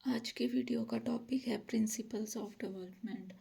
आज के वीडियो का टॉपिक है प्रिंसिपल्स ऑफ डेवलपमेंट,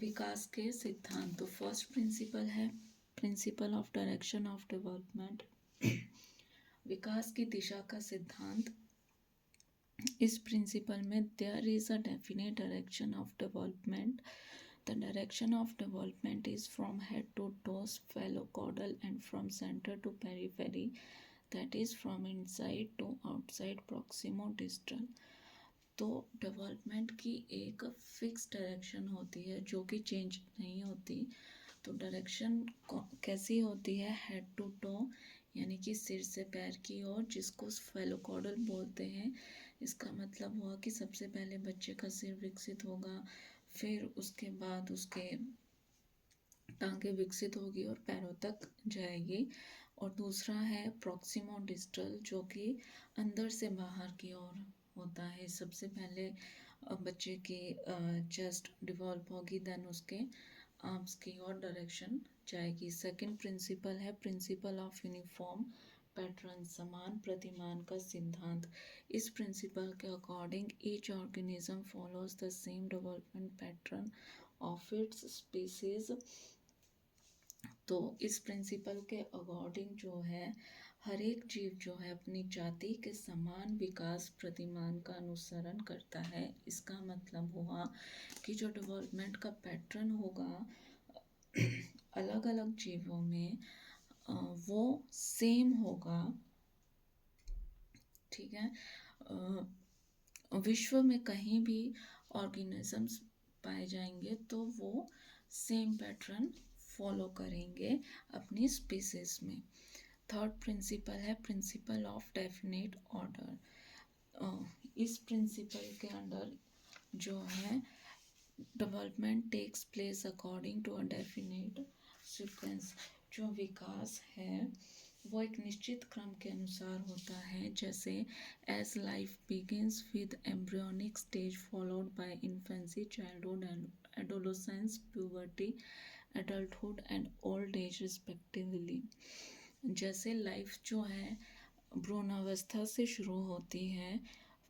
विकास के सिद्धांत। तो फर्स्ट प्रिंसिपल है principle of direction of development, विकास की दिशा का सिद्धांत। इस प्रिंसिपल में there is a definite direction of development. The direction of development is from head to toe, cephalocaudal, and from centre to periphery, that is from inside to outside, proximodistal. तो development की एक fix direction होती है जो कि change नहीं होती। तो डायरेक्शन कैसी होती है? हेड टू टो, यानी कि सिर से पैर की ओर, जिसको स्फेलोकॉडल बोलते हैं। इसका मतलब हुआ कि सबसे पहले बच्चे का सिर विकसित होगा, फिर उसके बाद उसके टांगे विकसित होगी और पैरों तक जाएगी। और दूसरा है प्रॉक्सिमो डिस्टल, जो कि अंदर से बाहर की ओर होता है। सबसे पहले बच्चे की चेस्ट डिवॉल्व होगी, देन उसके आर्म्स की ओर डायरेक्शन जाएगी। सेकंड प्रिंसिपल है प्रिंसिपल ऑफ यूनिफॉर्म पैटर्न, समान प्रतिमान का सिद्धांत। इस प्रिंसिपल के according each organism follows the same development pattern of its species. तो इस प्रिंसिपल के अकॉर्डिंग जो है, हर एक जीव जो है अपनी जाति के समान विकास प्रतिमान का अनुसरण करता है। इसका मतलब हुआ कि जो डेवलपमेंट का पैटर्न होगा अलग अलग जीवों में वो सेम होगा। ठीक है। विश्व में कहीं भी ऑर्गेनिजम्स पाए जाएंगे तो वो सेम पैटर्न फॉलो करेंगे अपनी स्पीसीज में। थर्ड प्रिंसिपल है प्रिंसिपल ऑफ डेफिनेट ऑर्डर। इस प्रिंसिपल के अंडर जो है development takes place according to a definite sequence. जो विकास है वो एक निश्चित क्रम के अनुसार होता है, जैसे as life begins with embryonic stage followed by infancy, childhood and adolescence, puberty, adulthood and old age respectively. जैसे लाइफ जो है भ्रूणावस्था से शुरू होती है,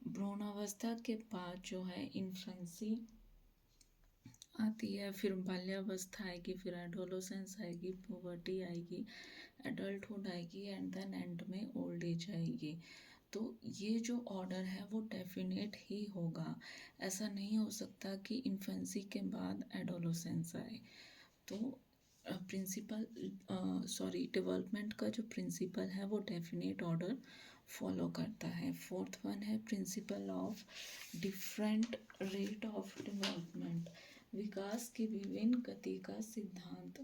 भ्रूणावस्था के बाद जो है इन्फेंसी आती है, फिर बाल्यावस्था आएगी, फिर एडोलेसेंस आएगी, पुबर्टी आएगी, एडल्टहुड आएगी, एंड देन एंड में ओल्ड एज आएगी। तो ये जो ऑर्डर है वो डेफिनेट ही होगा। ऐसा नहीं हो सकता कि इन्फेंसी के बाद एडोलेसेंस आए। तो डेवलपमेंट का जो प्रिंसिपल है वो डेफिनेट ऑर्डर फॉलो करता है। फोर्थ वन है principle of different rate of development, विकास की विभिन्न गति का सिद्धांत।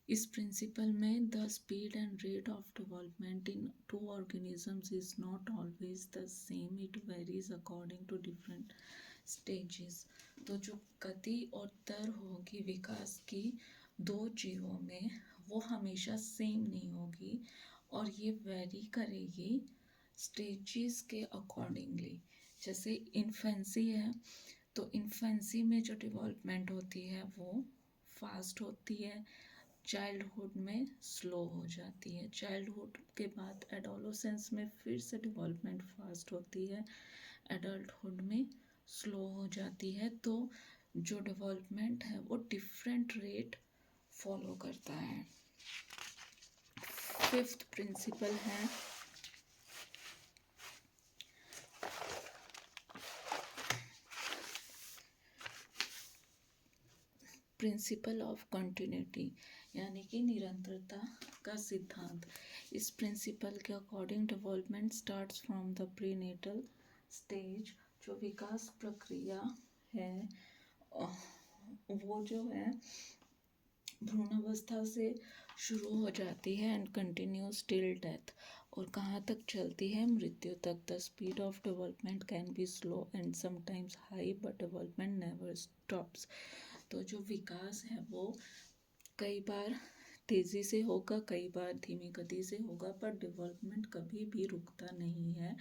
इस प्रिंसिपल में the speed and rate of development in two organisms is not always the same, it varies according to different stages. तो जो गति और दर होगी विकास की दो जीवों में, वो हमेशा सेम नहीं होगी और ये वेरी करेगी स्टेजेस के अकॉर्डिंगली। जैसे इन्फेंसी है, तो इन्फेंसी में जो डेवलपमेंट होती है वो फास्ट होती है, चाइल्डहुड में स्लो हो जाती है, चाइल्डहुड के बाद एडोलेसेंस में फिर से डेवलपमेंट फास्ट होती है, एडल्टहुड में स्लो हो जाती है। तो जो डेवलपमेंट है वो डिफरेंट रेट फॉलो करता है। फिफ्थ प्रिंसिपल है प्रिंसिपल ऑफ कंटिन्यूटी, यानी कि निरंतरता का सिद्धांत। इस प्रिंसिपल के according development starts from the prenatal stage. जो विकास प्रक्रिया है वो जो है भ्रूणावस्था से शुरू हो जाती है एंड कंटिन्यूज टिल डेथ, और कहाँ तक चलती है? मृत्यु तक। The speed of development can be slow and sometimes high, but development never stops. तो जो विकास है वो कई बार तेज़ी से होगा, कई बार धीमी गति से होगा, पर डेवलपमेंट कभी भी रुकता नहीं है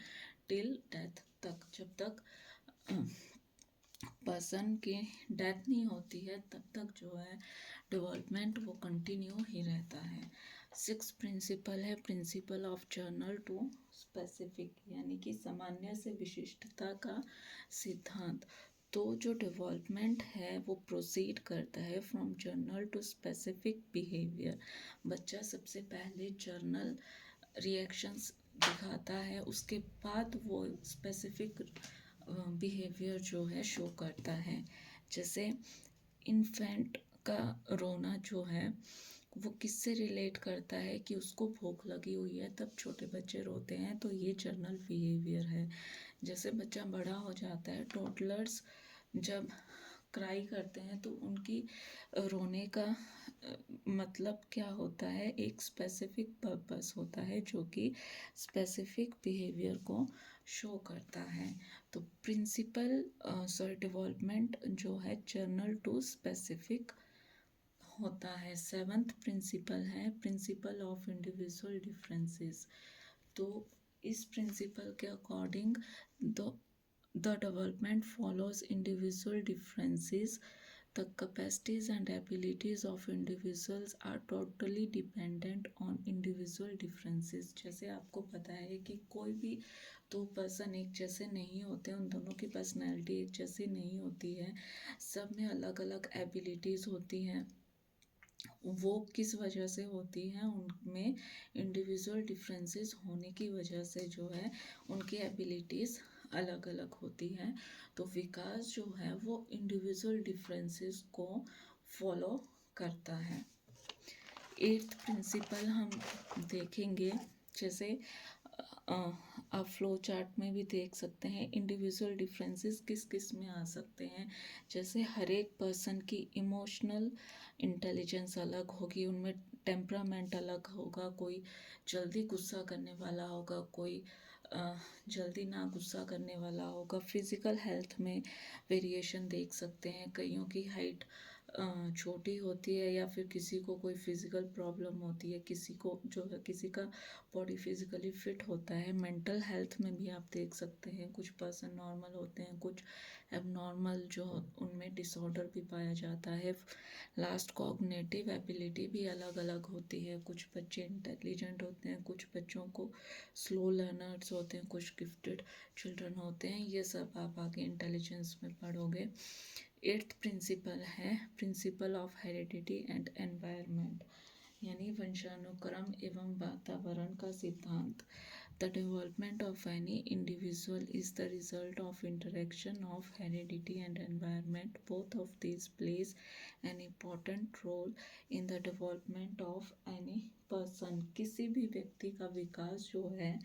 टिल डेथ तक। जब तक पर्सन की डेथ नहीं होती है तब तक जो है डेवलपमेंट वो कंटिन्यू ही रहता है। सिक्स प्रिंसिपल है principle of general to specific, यानी कि सामान्य से विशिष्टता का सिद्धांत। तो जो डेवलपमेंट है वो प्रोसीड करता है from general to specific behaviour. बच्चा सबसे पहले जर्नल रिएक्शंस दिखाता है, उसके बाद वो स्पेसिफिक बिहेवियर जो है शो करता है। जैसे इन्फेंट का रोना जो है वो किससे रिलेट करता है कि उसको भूख लगी हुई है, तब छोटे बच्चे रोते हैं, तो ये जर्नल बिहेवियर है। जैसे बच्चा बड़ा हो जाता है, टोडलर्स जब क्राई करते हैं तो उनकी रोने का मतलब क्या होता है, एक स्पेसिफिक पर्पस होता है जो कि स्पेसिफिक बिहेवियर को शो करता है। तो प्रिंसिपल डेवलपमेंट जो है जर्नल टू स्पेसिफिक होता है। सेवंथ प्रिंसिपल है प्रिंसिपल ऑफ इंडिविजुअल डिफरेंसेस। तो इस प्रिंसिपल के according the development follows individual differences. The capacities and abilities of individuals are totally dependent on individual differences. जैसे आपको पता है कि कोई भी दो पर्सन एक जैसे नहीं होते, उन दोनों की पर्सनैलिटी एक जैसी नहीं होती है, सब में अलग अलग एबिलिटीज़ होती हैं। वो किस वजह से होती हैं, उनमें इंडिविजुअल डिफरेंसेस होने की वजह से जो है उनकी एबिलिटीज़ अलग अलग होती हैं। तो विकास जो है वो इंडिविजुअल डिफरेंसेस को फॉलो करता है। एट्थ प्रिंसिपल हम देखेंगे, जैसे आप फ्लो चार्ट में भी देख सकते हैं इंडिविजुअल डिफरेंसेस किस किस में आ सकते हैं। जैसे हर एक पर्सन की इमोशनल इंटेलिजेंस अलग होगी, उनमें टेम्परामेंट अलग होगा, कोई जल्दी गुस्सा करने वाला होगा, कोई जल्दी ना गुस्सा करने वाला होगा। फिज़िकल हेल्थ में वेरिएशन देख सकते हैं, कईयों की हाइट छोटी होती है या फिर किसी को कोई फिज़िकल प्रॉब्लम होती है, किसी को जो है किसी का बॉडी फिज़िकली फिट होता है। मेंटल हेल्थ में भी आप देख सकते हैं, कुछ पर्सन नॉर्मल होते हैं, कुछ एबनॉर्मल जो उनमें डिसऑर्डर भी पाया जाता है। लास्ट कॉग्निटिव एबिलिटी भी अलग अलग होती है, कुछ बच्चे इंटेलिजेंट होते हैं, कुछ बच्चों को स्लो लर्नर्स होते हैं, कुछ गिफ्टेड चिल्ड्रन होते हैं। ये सब आप आगे इंटेलिजेंस में पढ़ोगे। एट्थ प्रिंसिपल है principle of heredity and environment, यानी वंशानुक्रम एवं वातावरण का सिद्धांत। The development of any individual is the result of interaction of heredity and environment. Both of this plays an important role in the development of any person. किसी भी व्यक्ति का विकास जो है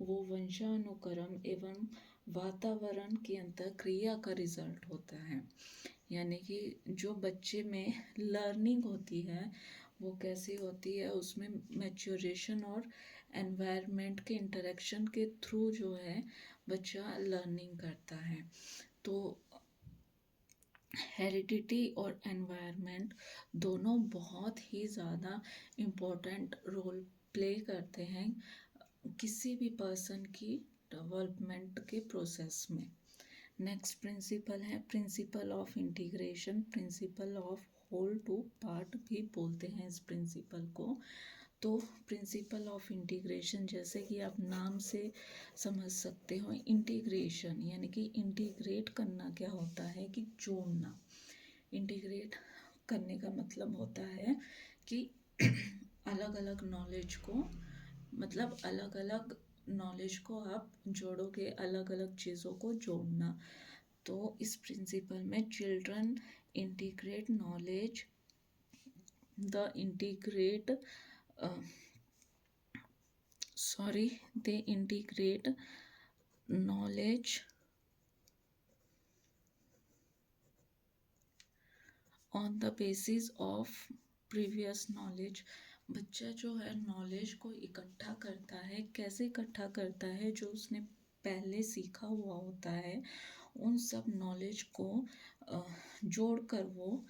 वो वंशानुक्रम एवं वातावरण की अंतःक्रिया का रिजल्ट होता है। यानी कि जो बच्चे में लर्निंग होती है वो कैसी होती है, उसमें मैच्योरेशन और एनवायरनमेंट के इंटरेक्शन के थ्रू जो है बच्चा लर्निंग करता है। तो हेरिडिटी और एनवायरनमेंट दोनों बहुत ही ज़्यादा इम्पोर्टेंट रोल प्ले करते हैं किसी भी पर्सन की डेवलपमेंट के प्रोसेस में। नेक्स्ट प्रिंसिपल है principle of integration, principle of whole to part भी बोलते हैं इस प्रिंसिपल को। तो प्रिंसिपल ऑफ इंटीग्रेशन जैसे कि आप नाम से समझ सकते हो, इंटीग्रेशन यानी कि इंटीग्रेट करना क्या होता है कि जोड़ना। इंटीग्रेट करने का मतलब होता है कि अलग अलग नॉलेज को, मतलब अलग अलग नॉलेज को आप जोड़ोगे, अलग अलग चीज़ों को जोड़ना। तो इस प्रिंसिपल में children integrate knowledge, the integrate they integrate knowledge on the basis of previous knowledge। बच्चा जो है नॉलेज को इकट्ठा करता है, कैसे इकट्ठा करता है, जो उसने पहले सीखा हुआ होता है उन सब नॉलेज को जोड़कर वो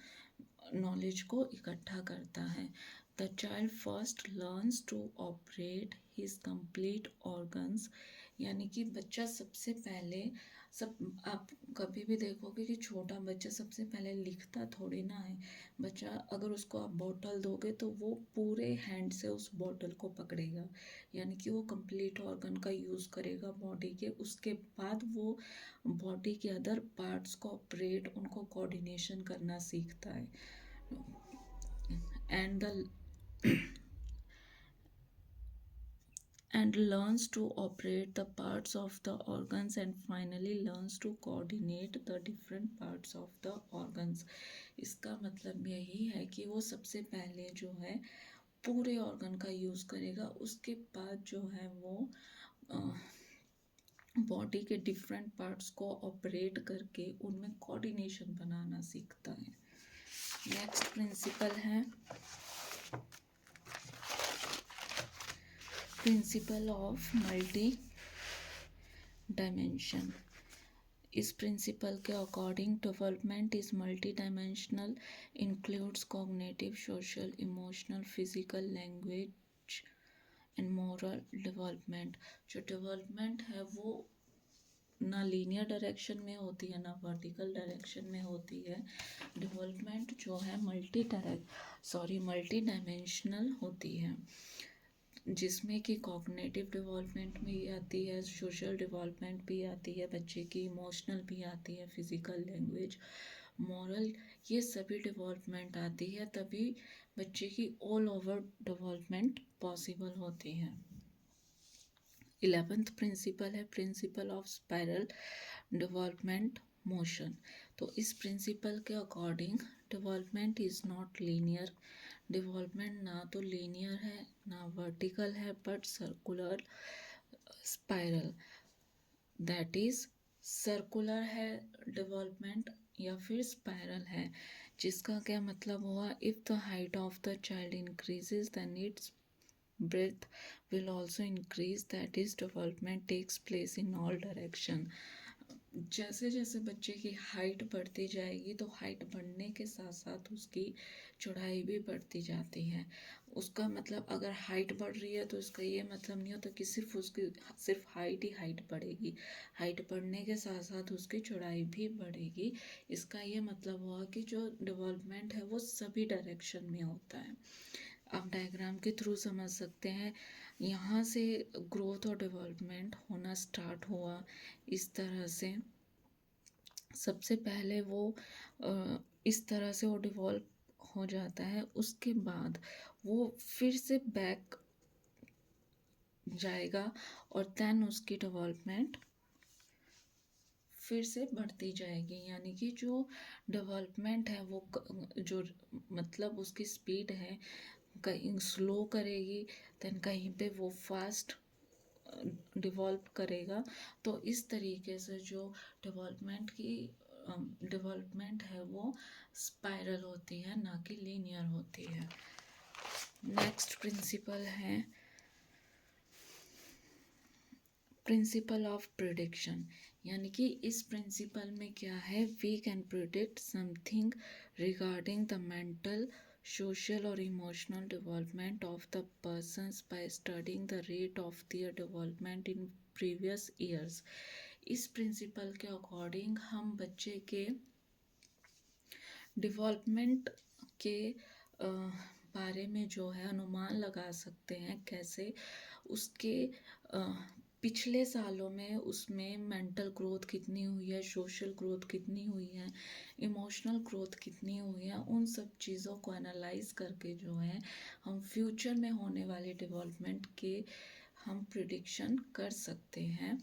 नॉलेज को इकट्ठा करता है। The child first learns to operate his complete organs यानी कि बच्चा सबसे पहले सब आप कभी भी देखोगे कि छोटा बच्चा सबसे पहले लिखता थोड़ी ना है। बच्चा अगर उसको आप बॉटल दोगे तो वो पूरे हैंड से उस बॉटल को पकड़ेगा, यानी कि वो कंप्लीट ऑर्गन का यूज़ करेगा बॉडी के। उसके बाद वो बॉडी के अदर पार्ट्स को ऑपरेट, उनको कोऑर्डिनेशन करना सीखता है। And the and learns to operate the parts of the organs, and finally learns to coordinate the different parts of the organs। इसका मतलब यही है कि वो सबसे पहले जो है पूरे ऑर्गन का यूज़ करेगा, उसके बाद जो है वो बॉडी के डिफरेंट पार्ट्स को ऑपरेट करके उनमें कोऑर्डिनेशन बनाना सीखता है। नेक्स्ट प्रिंसिपल है प्रिंसिपल ऑफ मल्टी डायमेंशन। इस प्रिंसिपल के according development is multi dimensional, includes cognitive, social, emotional, physical, language and moral development. जो डेवलपमेंट है वो ना लीनियर डायरेक्शन में होती है ना वर्टिकल डायरेक्शन में होती है। डेवलपमेंट जो है मल्टी डायमेंशनल होती है, जिसमें कि कॉग्निटिव डेवलपमेंट भी आती है, सोशल डेवलपमेंट भी आती है बच्चे की, इमोशनल भी आती है, फिजिकल, लैंग्वेज, मॉरल, ये सभी डेवलपमेंट आती है, तभी बच्चे की ऑल ओवर डेवलपमेंट पॉसिबल होती है। 11th प्रिंसिपल है principle of spiral development motion. तो इस प्रिंसिपल के according development is not linear. Development ना तो लीनियर है ना वर्टिकल है, but circular spiral, that is circular है डेवलपमेंट या फिर स्पाइरल है। जिसका क्या मतलब हुआ, if the height of the child increases then its breadth will also increase, that is development takes place in all direction। जैसे जैसे बच्चे की हाइट बढ़ती जाएगी तो हाइट बढ़ने के साथ साथ उसकी चौड़ाई भी बढ़ती जाती है। उसका मतलब अगर हाइट बढ़ रही है तो इसका ये मतलब नहीं होता कि सिर्फ उसकी सिर्फ हाइट बढ़ेगी। हाइट बढ़ने के साथ साथ उसकी चौड़ाई भी बढ़ेगी। इसका ये मतलब हुआ कि जो डेवलपमेंट है वो सभी डायरेक्शन में होता है। आप डायग्राम के थ्रू समझ सकते हैं, यहाँ से ग्रोथ और डेवलपमेंट होना स्टार्ट हुआ। इस तरह से सबसे पहले वो इस तरह से वो डिवॉल्व हो जाता है, उसके बाद वो फिर से बैक जाएगा और देन उसकी डेवलपमेंट फिर से बढ़ती जाएगी। यानी कि जो डेवलपमेंट है वो जो मतलब उसकी स्पीड है, कहीं स्लो करेगी, देन कहीं पे वो फास्ट डिवॉल्व करेगा। तो इस तरीके से जो डेवलपमेंट है वो स्पाइरल होती है, ना कि लीनियर होती है। नेक्स्ट प्रिंसिपल है प्रिंसिपल ऑफ प्रिडिक्शन। यानी कि इस प्रिंसिपल में क्या है, we can predict something regarding the mental, social or emotional development of the persons by studying the rate of their development in previous years। इस प्रिंसिपल के according हम बच्चे के डेवलपमेंट के बारे में जो है अनुमान लगा सकते हैं। कैसे, उसके पिछले सालों में उसमें मेंटल ग्रोथ कितनी हुई है, सोशल ग्रोथ कितनी हुई है, इमोशनल ग्रोथ कितनी हुई है, उन सब चीज़ों को एनालाइज करके जो है हम फ्यूचर में होने वाले डेवलपमेंट के हम प्रिडिक्शन कर सकते हैं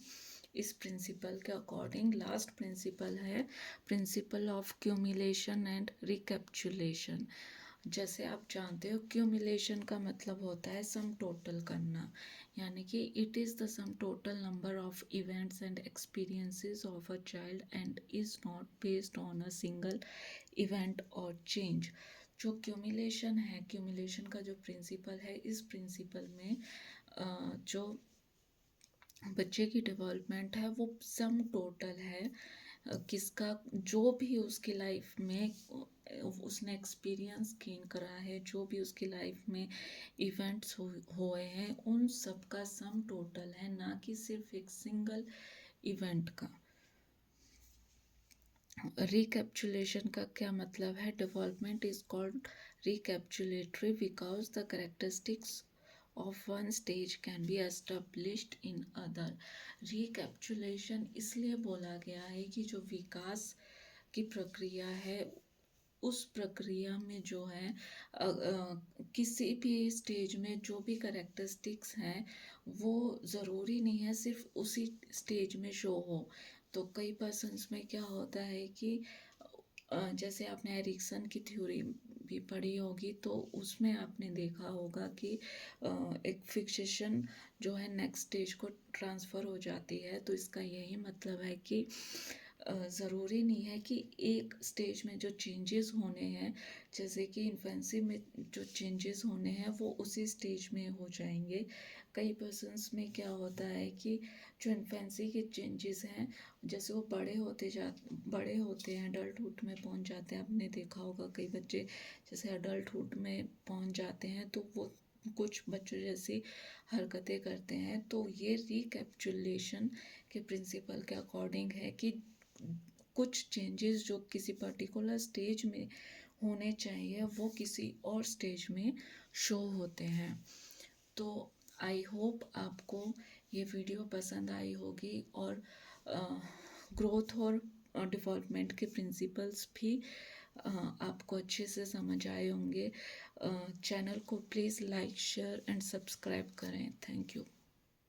इस प्रिंसिपल के अकॉर्डिंग। लास्ट प्रिंसिपल है प्रिंसिपल ऑफ क्यूमुलेशन एंड रिकैप्चुलेशन। जैसे आप जानते हो क्यूमुलेशन का मतलब होता है सम टोटल करना, यानी कि it is the sum total number of events and experiences of a child and is not based on a single event और चेंज। जो क्यूमुलेशन है, क्यूमुलेशन का जो प्रिंसिपल है, इस प्रिंसिपल में जो बच्चे की डेवलपमेंट है वो सम टोटल है, किसका जो भी उसकी लाइफ में उसने एक्सपीरियंस गेन करा है, जो भी उसकी लाइफ में इवेंट्स हुए हैं, उन सब का सम टोटल है, ना कि सिर्फ एक सिंगल इवेंट का। रिकैप्चुलेशन का क्या मतलब है? Development is called recapitulatory because the characteristics of one stage can be established in other. Recapitulation इसलिए बोला गया है कि जो विकास की प्रक्रिया है, उस प्रक्रिया में जो है किसी भी स्टेज में जो भी करेक्टरिस्टिक्स हैं, वो ज़रूरी नहीं है सिर्फ उसी स्टेज में शो हो। तो कई पर्सन्स में क्या होता है कि जैसे आपने एरिक्सन की थ्योरी भी पढ़ी होगी, तो उसमें आपने देखा होगा कि एक फिक्सेशन जो है नेक्स्ट स्टेज को ट्रांसफ़र हो जाती है। तो इसका यही मतलब है कि ज़रूरी नहीं है कि एक स्टेज में जो चेंजेस होने हैं, जैसे कि इन्फेंसी में जो चेंजेस होने हैं वो उसी स्टेज में हो जाएंगे। कई पर्सन्स में क्या होता है कि जो इन्फेंसी के चेंजेस हैं, जैसे वो बड़े होते हैं, अडल्टहुड में पहुंच जाते हैं। आपने देखा होगा कई बच्चे जैसे अडल्टहुड में पहुंच जाते हैं तो वो कुछ बच्चों जैसी हरकतें करते हैं। तो ये रिकैप्चुलेशन के प्रिंसिपल के अकॉर्डिंग है कि कुछ चेंजेस जो किसी पर्टिकुलर स्टेज में होने चाहिए वो किसी और स्टेज में शो होते हैं। तो आई होप आपको ये वीडियो पसंद आई होगी और ग्रोथ और डेवलपमेंट के प्रिंसिपल्स भी आपको अच्छे से समझ आए होंगे। चैनल को please like share and subscribe करें। Thank you.